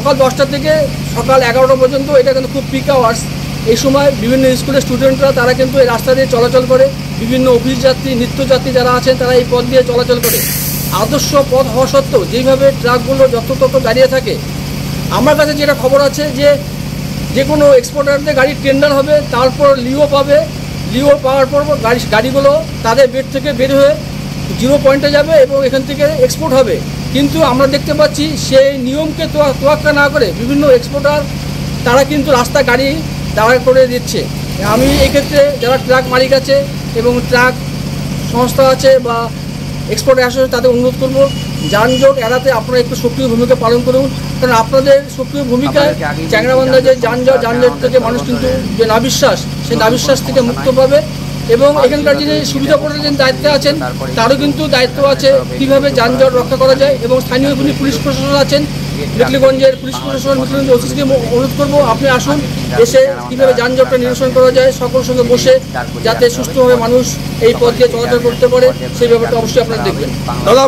সকাল 10টা থেকে সকাল 11টা পর্যন্ত এটা কিন্তু খুব পিক আওয়ার্স। এই সময় বিভিন্ন স্কুলের স্টুডেন্টরা তারা কিন্তু এই রাস্তা দিয়ে চলাচল করে, বিভিন্ন অফিস যাত্রী নিত্যযাত্রী যারা আছেন তারা এই পথ দিয়ে চলাচল করে। আদর্শ পথ হওয়া সত্ত্বেও যেইভাবে ট্রাকগুলো যত্রতত্র দাঁড়িয়ে থাকে, আমার কাছে যেটা খবর আছে যে কোনো এক্সপোর্টারদের গাড়ির টেন্ডার হবে, তারপর লিও পাবে, লিও পাওয়ার পর গাড়িগুলো তাদের বেড থেকে বের হয়ে 0 পয়েন্টে যাবে এবং এখান থেকে এক্সপোর্ট হবে। কিন্তু আমরা দেখতে পাচ্ছি সেই নিয়মকে তোয়াক্কা না করে বিভিন্ন এক্সপোর্টার তারা কিন্তু রাস্তা গাড়ি দাঁড়া করে দিচ্ছে। আমি এক্ষেত্রে যারা ট্রাক মালিক আছে এবং ট্রাক সংস্থা আছে বা এক্সপোর্ট অ্যাসোসিয়েশন তাদের অনুরোধ করব, যানজট এড়াতে আপনারা একটু সক্রিয় ভূমিকা পালন করুন। কারণ আপনাদের সক্রিয় ভূমিকায় চ্যাংড়াবান্ধা যে যানজট থেকে মানুষ কিন্তু যে নাবিশ্বাস, সেই নাবিশ্বাস থেকে মুক্ত পাবে এবং এখানকার যিনি সুবিধা প্রদানের দায়িত্বে আছেন তারও কিন্তু দায়িত্ব আছে কীভাবে যানজট রক্ষা করা যায়। এবং স্থানীয় যিনি পুলিশ প্রশাসন আছেন, মেখলিগঞ্জের পুলিশ প্রশাসন, মেখলিগঞ্জ ওসিকে অনুরোধ করবো আপনি আসুন, এসে কীভাবে যানজটটা নিরসন করা যায় সকলের সঙ্গে বসে, যাতে সুস্থভাবে মানুষ এই পথ দিয়ে চলাচল করতে পারে সেই ব্যাপারটা অবশ্যই আপনারা দেখবেন। দাদা